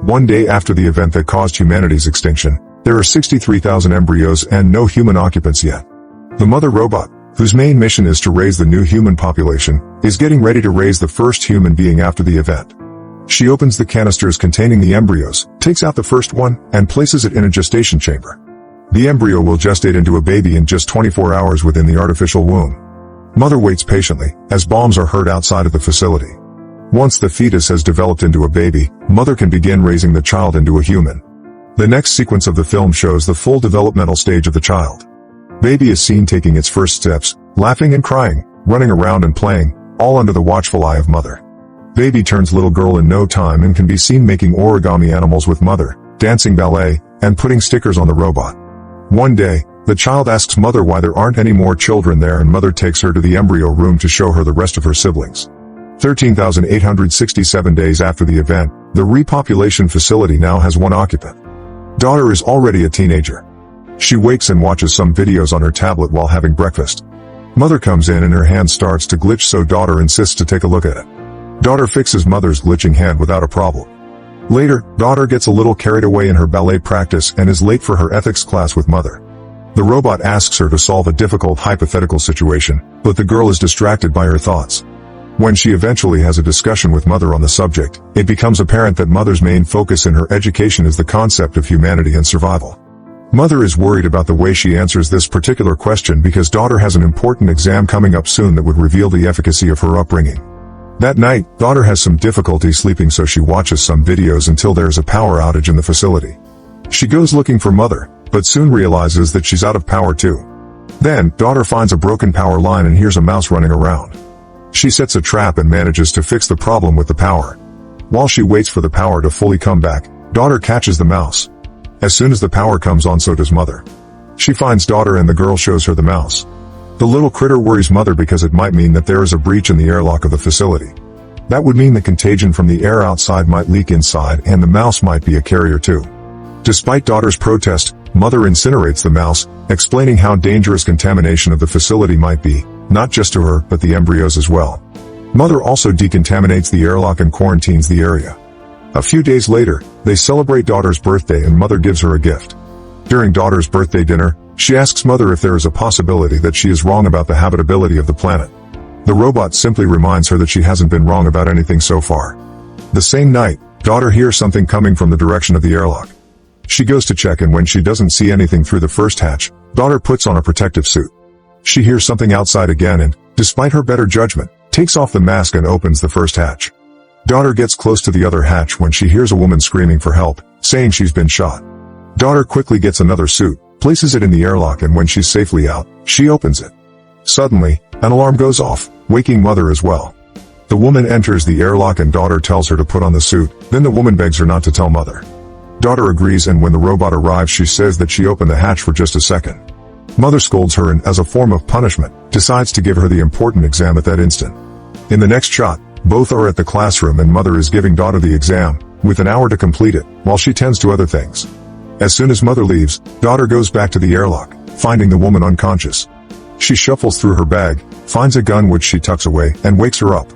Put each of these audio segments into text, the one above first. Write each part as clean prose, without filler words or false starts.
One day after the event that caused humanity's extinction, there are 63,000 embryos and no human occupants yet. The mother robot, whose main mission is to raise the new human population, is getting ready to raise the first human being after the event. She opens the canisters containing the embryos, takes out the first one, and places it in a gestation chamber. The embryo will gestate into a baby in just 24 hours within the artificial womb. Mother waits patiently, as bombs are heard outside of the facility. Once the fetus has developed into a baby, mother can begin raising the child into a human. The next sequence of the film shows the full developmental stage of the child. Baby is seen taking its first steps, laughing and crying, running around and playing, all under the watchful eye of mother. Baby turns little girl in no time and can be seen making origami animals with mother, dancing ballet, and putting stickers on the robot. One day, the child asks mother why there aren't any more children there, and mother takes her to the embryo room to show her the rest of her siblings. 13,867 days after the event, the repopulation facility now has one occupant. Daughter is already a teenager. She wakes and watches some videos on her tablet while having breakfast. Mother comes in and her hand starts to glitch, so daughter insists to take a look at it. Daughter fixes mother's glitching hand without a problem. Later, daughter gets a little carried away in her ballet practice and is late for her ethics class with mother. The robot asks her to solve a difficult hypothetical situation, but the girl is distracted by her thoughts. When she eventually has a discussion with mother on the subject, it becomes apparent that mother's main focus in her education is the concept of humanity and survival. Mother is worried about the way she answers this particular question because daughter has an important exam coming up soon that would reveal the efficacy of her upbringing. That night, daughter has some difficulty sleeping, so she watches some videos until there is a power outage in the facility. She goes looking for mother, but soon realizes that she's out of power too. Then, daughter finds a broken power line and hears a mouse running around. She sets a trap and manages to fix the problem with the power. While she waits for the power to fully come back, daughter catches the mouse. As soon as the power comes on, so does mother. She finds daughter and the girl shows her the mouse. The little critter worries mother because it might mean that there is a breach in the airlock of the facility. That would mean the contagion from the air outside might leak inside, and the mouse might be a carrier too. Despite daughter's protest, mother incinerates the mouse, explaining how dangerous contamination of the facility might be, not just to her, but the embryos as well. Mother also decontaminates the airlock and quarantines the area. A few days later, they celebrate daughter's birthday and mother gives her a gift. During daughter's birthday dinner, she asks mother if there is a possibility that she is wrong about the habitability of the planet. The robot simply reminds her that she hasn't been wrong about anything so far. The same night, daughter hears something coming from the direction of the airlock. She goes to check, and when she doesn't see anything through the first hatch, daughter puts on a protective suit. She hears something outside again and, despite her better judgment, takes off the mask and opens the first hatch. Daughter gets close to the other hatch when she hears a woman screaming for help, saying she's been shot. Daughter quickly gets another suit, places it in the airlock, and when she's safely out, she opens it. Suddenly, an alarm goes off, waking mother as well. The woman enters the airlock and daughter tells her to put on the suit, then the woman begs her not to tell mother. Daughter agrees, and when the robot arrives she says that she opened the hatch for just a second. Mother scolds her and, as a form of punishment, decides to give her the important exam at that instant. In the next shot, both are at the classroom and mother is giving daughter the exam, with an hour to complete it, while she tends to other things. As soon as mother leaves, daughter goes back to the airlock, finding the woman unconscious. She shuffles through her bag, finds a gun which she tucks away, and wakes her up.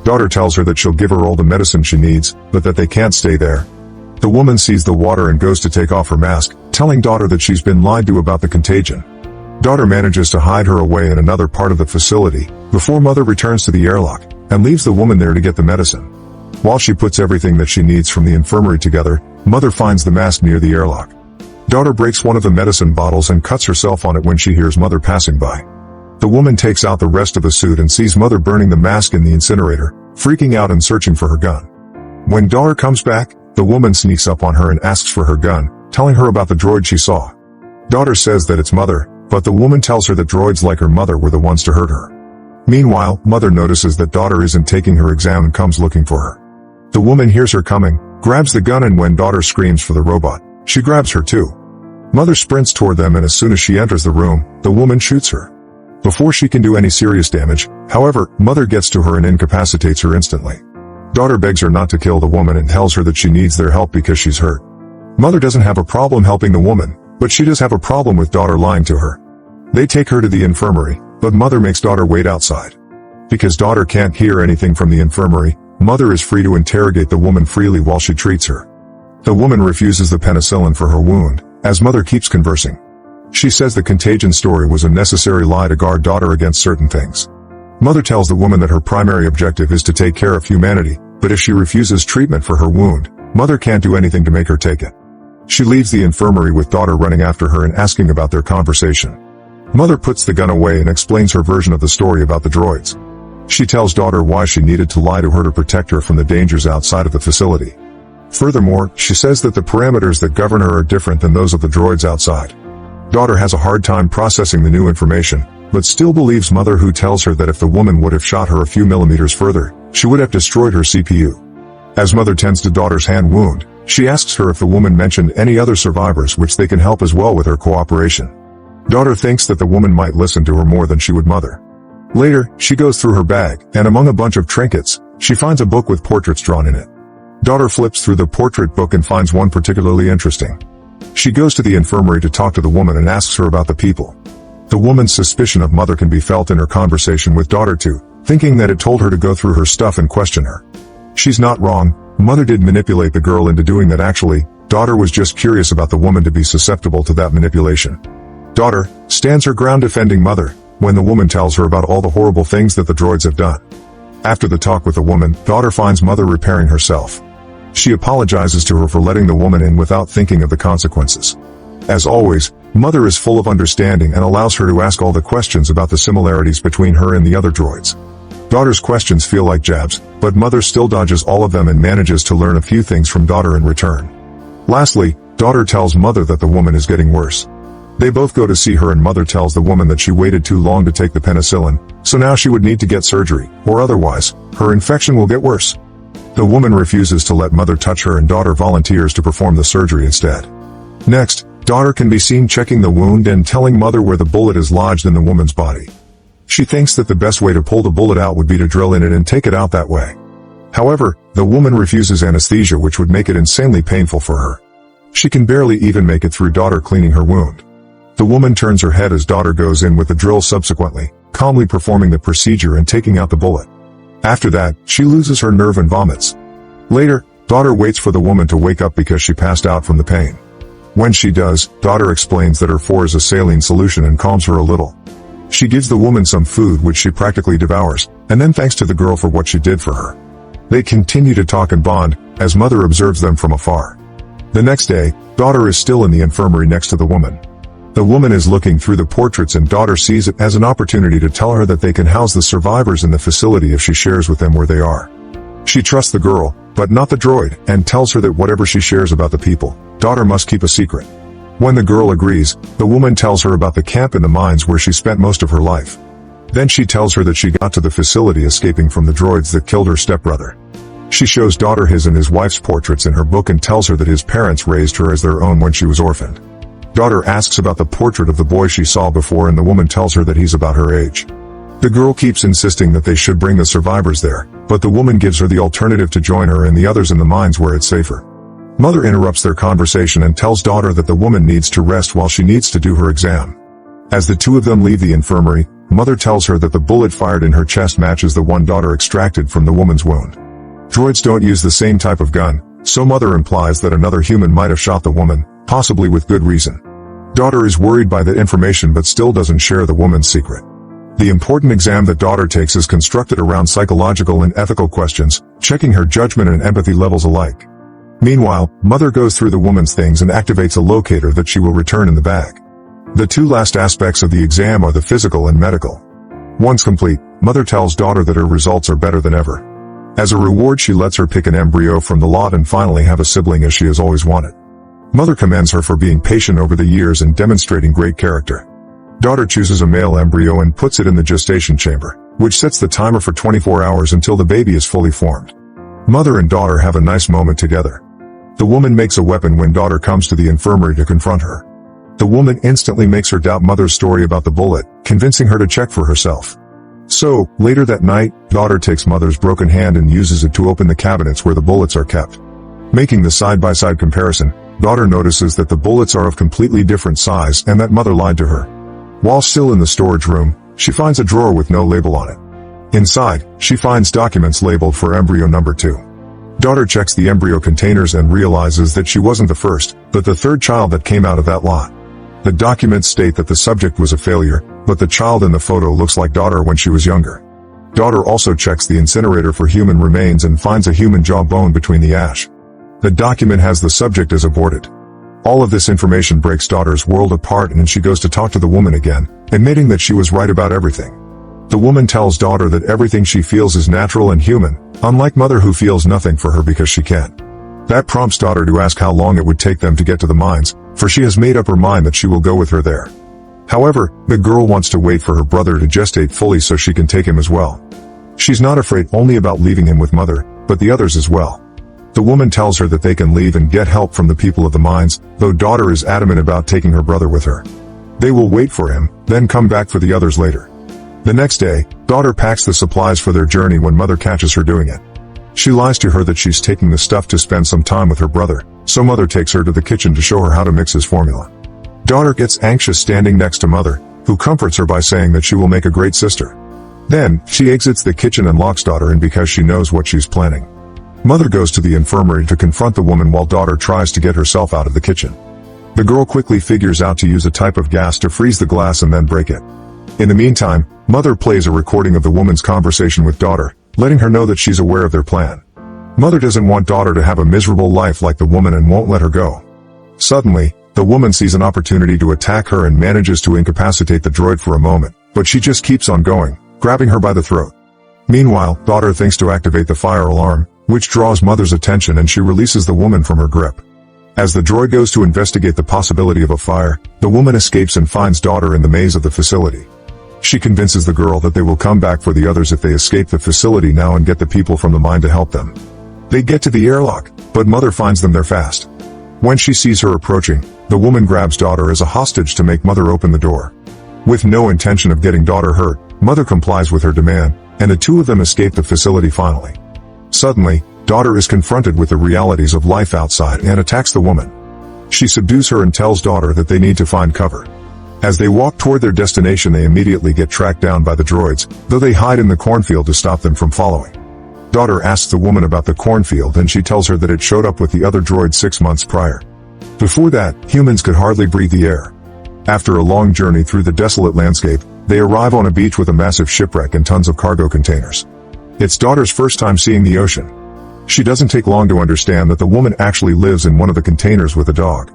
Daughter tells her that she'll give her all the medicine she needs, but that they can't stay there. The woman sees the water and goes to take off her mask, telling daughter that she's been lied to about the contagion. Daughter manages to hide her away in another part of the facility, before mother returns to the airlock, and leaves the woman there to get the medicine. While she puts everything that she needs from the infirmary together, mother finds the mask near the airlock. Daughter breaks one of the medicine bottles and cuts herself on it when she hears mother passing by. The woman takes out the rest of the suit and sees mother burning the mask in the incinerator, freaking out and searching for her gun. When daughter comes back, the woman sneaks up on her and asks for her gun, telling her about the droid she saw. Daughter says that it's mother, but the woman tells her that droids like her mother were the ones to hurt her. Meanwhile, mother notices that daughter isn't taking her exam and comes looking for her. The woman hears her coming, grabs the gun, and when daughter screams for the robot, she grabs her too. Mother sprints toward them, and as soon as she enters the room, the woman shoots her. Before she can do any serious damage, however, mother gets to her and incapacitates her instantly. Daughter begs her not to kill the woman and tells her that she needs their help because she's hurt. Mother doesn't have a problem helping the woman, but she does have a problem with daughter lying to her. They take her to the infirmary, but mother makes daughter wait outside. Because daughter can't hear anything from the infirmary, mother is free to interrogate the woman freely while she treats her. The woman refuses the penicillin for her wound, as mother keeps conversing. She says the contagion story was a necessary lie to guard daughter against certain things. Mother tells the woman that her primary objective is to take care of humanity, but if she refuses treatment for her wound, mother can't do anything to make her take it. She leaves the infirmary with daughter running after her and asking about their conversation. Mother puts the gun away and explains her version of the story about the droids. She tells daughter why she needed to lie to her to protect her from the dangers outside of the facility. Furthermore, she says that the parameters that govern her are different than those of the droids outside. Daughter has a hard time processing the new information, but still believes mother, who tells her that if the woman would have shot her a few millimeters further, she would have destroyed her CPU. As mother tends to daughter's hand wound, she asks her if the woman mentioned any other survivors which they can help as well with her cooperation. Daughter thinks that the woman might listen to her more than she would mother. Later, she goes through her bag, and among a bunch of trinkets, she finds a book with portraits drawn in it. Daughter flips through the portrait book and finds one particularly interesting. She goes to the infirmary to talk to the woman and asks her about the people. The woman's suspicion of mother can be felt in her conversation with daughter too, thinking that it told her to go through her stuff and question her. She's not wrong, mother did manipulate the girl into doing that. Actually, daughter was just curious about the woman to be susceptible to that manipulation. Daughter stands her ground defending mother, when the woman tells her about all the horrible things that the droids have done. After the talk with the woman, daughter finds mother repairing herself. She apologizes to her for letting the woman in without thinking of the consequences. As always, mother is full of understanding and allows her to ask all the questions about the similarities between her and the other droids. Daughter's questions feel like jabs, but mother still dodges all of them and manages to learn a few things from daughter in return. Lastly, daughter tells mother that the woman is getting worse. They both go to see her and mother tells the woman that she waited too long to take the penicillin, so now she would need to get surgery, or otherwise, her infection will get worse. The woman refuses to let mother touch her and daughter volunteers to perform the surgery instead. Next, daughter can be seen checking the wound and telling mother where the bullet is lodged in the woman's body. She thinks that the best way to pull the bullet out would be to drill in it and take it out that way. However, the woman refuses anesthesia, which would make it insanely painful for her. She can barely even make it through daughter cleaning her wound. The woman turns her head as daughter goes in with the drill, subsequently, calmly performing the procedure and taking out the bullet. After that, she loses her nerve and vomits. Later, daughter waits for the woman to wake up because she passed out from the pain. When she does, daughter explains that her 4 is a saline solution and calms her a little. She gives the woman some food which she practically devours, and then thanks to the girl for what she did for her. They continue to talk and bond, as mother observes them from afar. The next day, daughter is still in the infirmary next to the woman. The woman is looking through the portraits and daughter sees it as an opportunity to tell her that they can house the survivors in the facility if she shares with them where they are. She trusts the girl, but not the droid, and tells her that whatever she shares about the people, daughter must keep a secret. When the girl agrees, the woman tells her about the camp in the mines where she spent most of her life. Then she tells her that she got to the facility escaping from the droids that killed her stepbrother. She shows daughter his and his wife's portraits in her book and tells her that his parents raised her as their own when she was orphaned. Daughter asks about the portrait of the boy she saw before and the woman tells her that he's about her age. The girl keeps insisting that they should bring the survivors there, but the woman gives her the alternative to join her and the others in the mines where it's safer. Mother interrupts their conversation and tells daughter that the woman needs to rest while she needs to do her exam. As the two of them leave the infirmary, mother tells her that the bullet fired in her chest matches the one daughter extracted from the woman's wound. Droids don't use the same type of gun, so mother implies that another human might have shot the woman, possibly with good reason. Daughter is worried by the information but still doesn't share the woman's secret. The important exam that daughter takes is constructed around psychological and ethical questions, checking her judgment and empathy levels alike. Meanwhile, mother goes through the woman's things and activates a locator that she will return in the bag. The two last aspects of the exam are the physical and medical. Once complete, mother tells daughter that her results are better than ever. As a reward, she lets her pick an embryo from the lot and finally have a sibling as she has always wanted. Mother commends her for being patient over the years and demonstrating great character. Daughter chooses a male embryo and puts it in the gestation chamber, which sets the timer for 24 hours until the baby is fully formed. Mother and daughter have a nice moment together. The woman makes a weapon when daughter comes to the infirmary to confront her. The woman instantly makes her doubt mother's story about the bullet, convincing her to check for herself. So, later that night, daughter takes mother's broken hand and uses it to open the cabinets where the bullets are kept. Making the side-by-side comparison, daughter notices that the bullets are of completely different size and that mother lied to her. While still in the storage room, she finds a drawer with no label on it. Inside, she finds documents labeled for embryo number 2. Daughter checks the embryo containers and realizes that she wasn't the first, but the third child that came out of that lot. The documents state that the subject was a failure, but the child in the photo looks like daughter when she was younger. Daughter also checks the incinerator for human remains and finds a human jawbone between the ash. The document has the subject as aborted. All of this information breaks daughter's world apart, and she goes to talk to the woman again, admitting that she was right about everything. The woman tells daughter that everything she feels is natural and human, unlike mother who feels nothing for her because she can't. That prompts daughter to ask how long it would take them to get to the mines, for she has made up her mind that she will go with her there. However, the girl wants to wait for her brother to gestate fully so she can take him as well. She's not afraid only about leaving him with mother, but the others as well. The woman tells her that they can leave and get help from the people of the mines, though daughter is adamant about taking her brother with her. They will wait for him, then come back for the others later. The next day, daughter packs the supplies for their journey when mother catches her doing it. She lies to her that she's taking the stuff to spend some time with her brother, so mother takes her to the kitchen to show her how to mix his formula. Daughter gets anxious standing next to mother, who comforts her by saying that she will make a great sister. Then, she exits the kitchen and locks daughter in because she knows what she's planning. Mother goes to the infirmary to confront the woman while daughter tries to get herself out of the kitchen. The girl quickly figures out to use a type of gas to freeze the glass and then break it. In the meantime, mother plays a recording of the woman's conversation with daughter, letting her know that she's aware of their plan. Mother doesn't want daughter to have a miserable life like the woman and won't let her go. Suddenly, the woman sees an opportunity to attack her and manages to incapacitate the droid for a moment, but she just keeps on going, grabbing her by the throat. Meanwhile, daughter thinks to activate the fire alarm, which draws mother's attention, and she releases the woman from her grip. As the droid goes to investigate the possibility of a fire, the woman escapes and finds daughter in the maze of the facility. She convinces the girl that they will come back for the others if they escape the facility now and get the people from the mine to help them. They get to the airlock, but mother finds them there fast. When she sees her approaching, the woman grabs daughter as a hostage to make mother open the door. With no intention of getting daughter hurt, mother complies with her demand, and the two of them escape the facility finally. Suddenly, daughter is confronted with the realities of life outside and attacks the woman. She subdues her and tells daughter that they need to find cover. As they walk toward their destination, they immediately get tracked down by the droids, though they hide in the cornfield to stop them from following. Daughter asks the woman about the cornfield, and she tells her that it showed up with the other droids 6 months prior. Before that, humans could hardly breathe the air. After a long journey through the desolate landscape, they arrive on a beach with a massive shipwreck and tons of cargo containers. It's daughter's first time seeing the ocean. She doesn't take long to understand that the woman actually lives in one of the containers with a dog.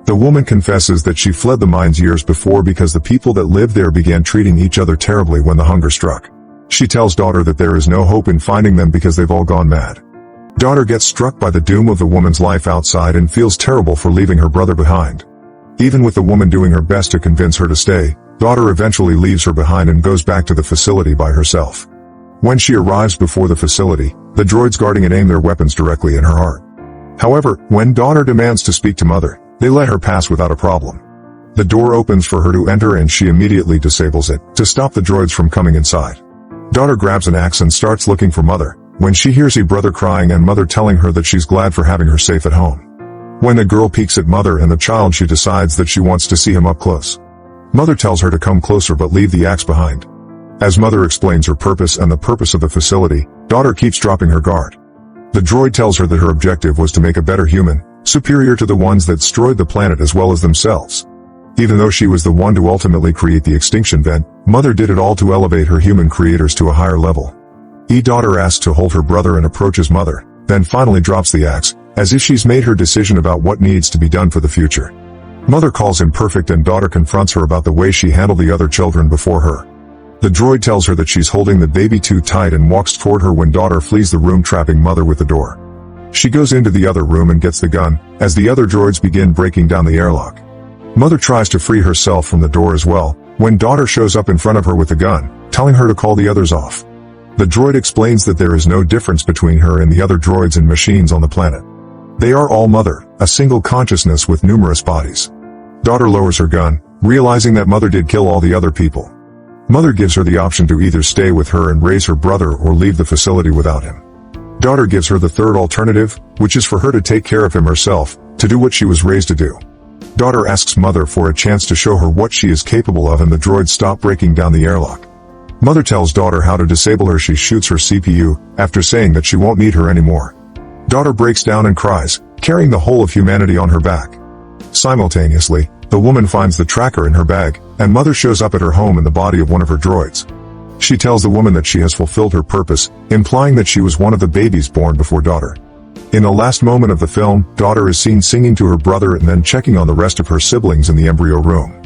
The woman confesses that she fled the mines years before because the people that lived there began treating each other terribly when the hunger struck. She tells daughter that there is no hope in finding them because they've all gone mad. Daughter gets struck by the doom of the woman's life outside and feels terrible for leaving her brother behind. Even with the woman doing her best to convince her to stay, daughter eventually leaves her behind and goes back to the facility by herself. When she arrives before the facility, the droids guarding it aim their weapons directly in her heart. However, when daughter demands to speak to mother, they let her pass without a problem. The door opens for her to enter and she immediately disables it, to stop the droids from coming inside. Daughter grabs an axe and starts looking for mother, when she hears her brother crying and mother telling her that she's glad for having her safe at home. When the girl peeks at mother and the child, she decides that she wants to see him up close. Mother tells her to come closer but leave the axe behind. As mother explains her purpose and the purpose of the facility, daughter keeps dropping her guard. The droid tells her that her objective was to make a better human, superior to the ones that destroyed the planet as well as themselves. Even though she was the one to ultimately create the extinction event, mother did it all to elevate her human creators to a higher level. Daughter asks to hold her brother and approaches mother, then finally drops the axe, as if she's made her decision about what needs to be done for the future. Mother calls him perfect and daughter confronts her about the way she handled the other children before her. The droid tells her that she's holding the baby too tight and walks toward her when daughter flees the room, trapping mother with the door. She goes into the other room and gets the gun, as the other droids begin breaking down the airlock. Mother tries to free herself from the door as well, when daughter shows up in front of her with the gun, telling her to call the others off. The droid explains that there is no difference between her and the other droids and machines on the planet. They are all mother, a single consciousness with numerous bodies. Daughter lowers her gun, realizing that mother did kill all the other people. Mother gives her the option to either stay with her and raise her brother or leave the facility without him. Daughter gives her the third alternative, which is for her to take care of him herself, to do what she was raised to do. Daughter asks mother for a chance to show her what she is capable of, and the droids stop breaking down the airlock. Mother tells daughter how to disable her. She shoots her CPU, after saying that she won't need her anymore. Daughter breaks down and cries, carrying the whole of humanity on her back. Simultaneously, the woman finds the tracker in her bag, and Mother shows up at her home in the body of one of her droids. She tells the woman that she has fulfilled her purpose, implying that she was one of the babies born before Daughter. In the last moment of the film, Daughter is seen singing to her brother and then checking on the rest of her siblings in the embryo room.